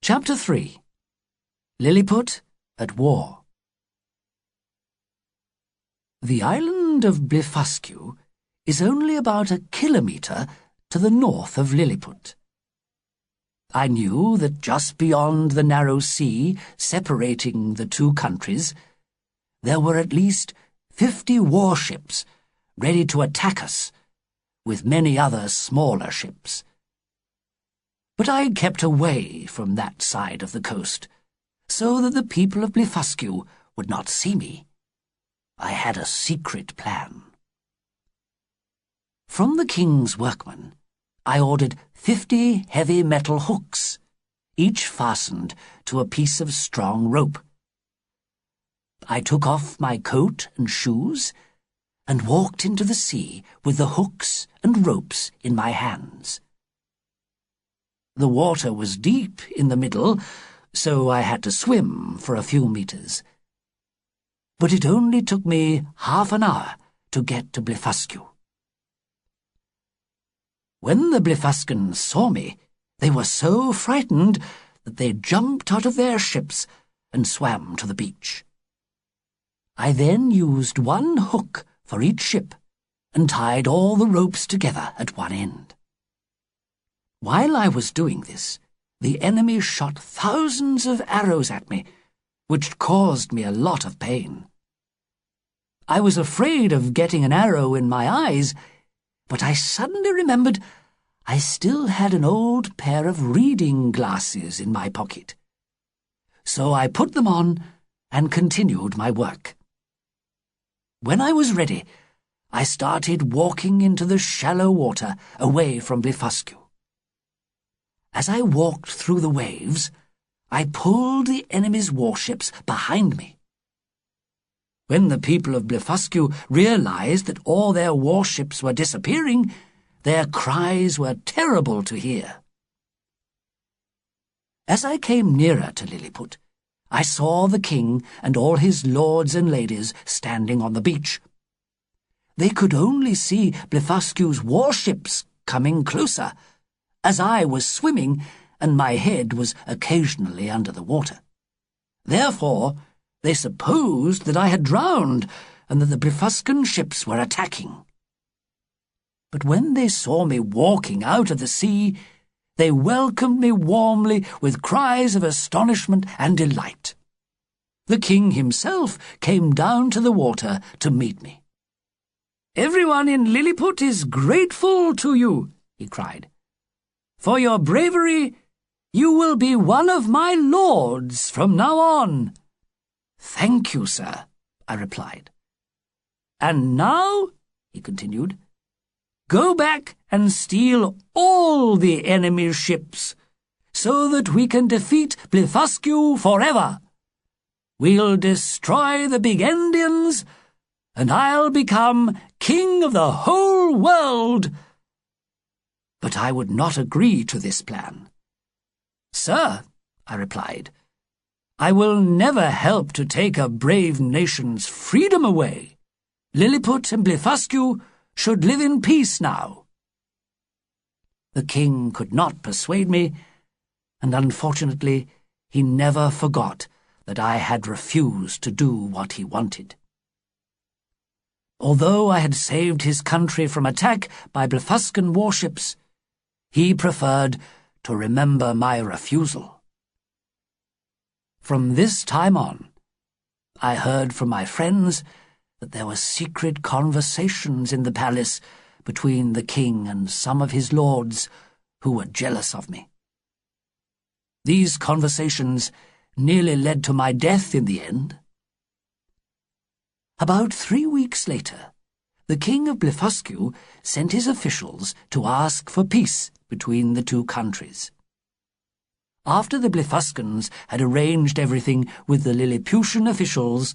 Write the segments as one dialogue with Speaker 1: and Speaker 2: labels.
Speaker 1: Chapter 3. Lilliput at War. The island of Blefuscu is only about a kilometre to the north of Lilliput. I knew that just beyond the narrow sea separating the two countries, there were at least 50 warships ready to attack us, with many other smaller ships. But I kept away from that side of the coast, so that the people of Blefuscu would not see me. I had a secret plan. From the king's workmen, I ordered 50 heavy metal hooks, each fastened to a piece of strong rope. I took off my coat and shoes and walked into the sea with the hooks and ropes in my hands. The water was deep in the middle, so I had to swim for a few meters. But it only took me half an hour to get to Blefuscu. When the Blefuscans saw me, they were so frightened that they jumped out of their ships and swam to the beach. I then used one hook for each ship and tied all the ropes together at one end. While I was doing this, the enemy shot thousands of arrows at me, which caused me a lot of pain. I was afraid of getting an arrow in my eyes, but I suddenly remembered I still had an old pair of reading glasses in my pocket. So I put them on and continued my work. When I was ready, I started walking into the shallow water away from Blefuscu. As I walked through the waves, I pulled the enemy's warships behind me. When the people of Blefuscu realized that all their warships were disappearing, their cries were terrible to hear. As I came nearer to Lilliput, I saw the king and all his lords and ladies standing on the beach. They could only see Blefuscu's warships coming closer, as I was swimming and my head was occasionally under the water. Therefore, they supposed that I had drowned and that the Blefuscan ships were attacking. But when they saw me walking out of the sea, they welcomed me warmly with cries of astonishment and delight. The king himself came down to the water to meet me. "Everyone in Lilliput is grateful to you," he cried. "For your bravery, you will be one of my lords from now on." "Thank you, sir," I replied. "And now," he continued, "go back and steal all the enemy's ships, so that we can defeat Blefuscu forever. We'll destroy the big Indians, and I'll become king of the whole world." But I would not agree to this plan. "Sir," I replied, "I will never help to take a brave nation's freedom away. Lilliput and Blefuscu should live in peace now." The king could not persuade me, and unfortunately he never forgot that I had refused to do what he wanted. Although I had saved his country from attack by Blefuscan warships, he preferred to remember my refusal. From this time on, I heard from my friends that there were secret conversations in the palace between the king and some of his lords who were jealous of me. These conversations nearly led to my death in the end. About 3 weeks later, the king of Blefuscu sent his officials to ask for peace between the two countries. After the Blefuscans had arranged everything with the Lilliputian officials,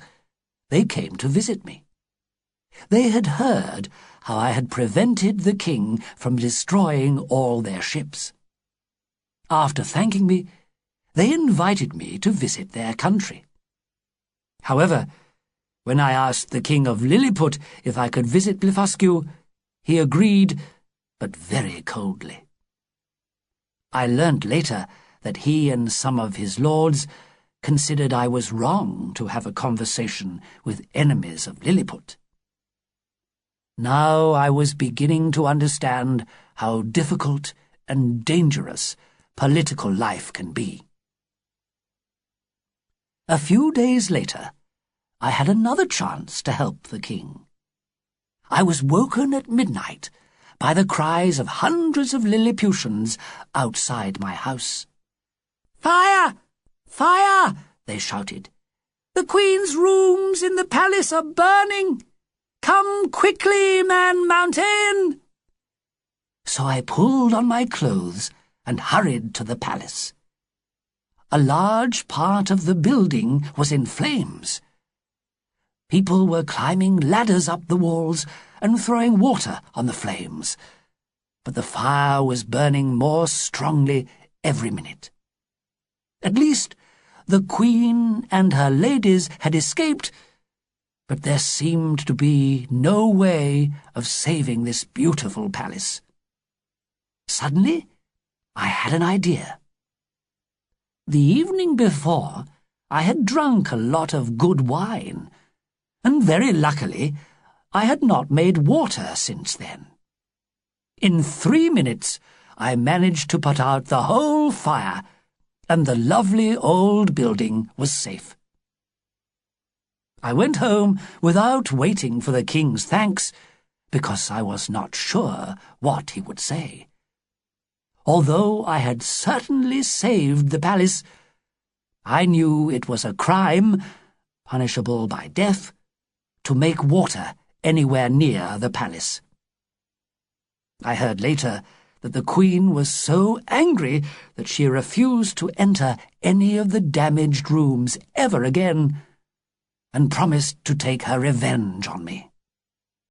Speaker 1: they came to visit me. They had heard how I had prevented the king from destroying all their ships. After thanking me, they invited me to visit their country. However, when I asked the king of Lilliput if I could visit Blefuscu, he agreed, but very coldly. I learnt later that he and some of his lords considered I was wrong to have a conversation with enemies of Lilliput. Now I was beginning to understand how difficult and dangerous political life can be. A few days later, I had another chance to help the king. I was woken at midnight by the cries of hundreds of Lilliputians outside my house. "Fire! Fire!" they shouted. "The Queen's rooms in the palace are burning! Come quickly, Man Mountain!" So I pulled on my clothes and hurried to the palace. A large part of the building was in flames. People were climbing ladders up the walls and throwing water on the flames, but the fire was burning more strongly every minute. At least the Queen and her ladies had escaped, but there seemed to be no way of saving this beautiful palace. Suddenly, I had an idea. The evening before, I had drunk a lot of good wine, and very luckily, I had not made water since then. In 3 minutes, I managed to put out the whole fire, and the lovely old building was safe. I went home without waiting for the king's thanks, because I was not sure what he would say. Although I had certainly saved the palace, I knew it was a crime, punishable by death, to make water anywhere near the palace. I heard later that the Queen was so angry that she refused to enter any of the damaged rooms ever again, and promised to take her revenge on me.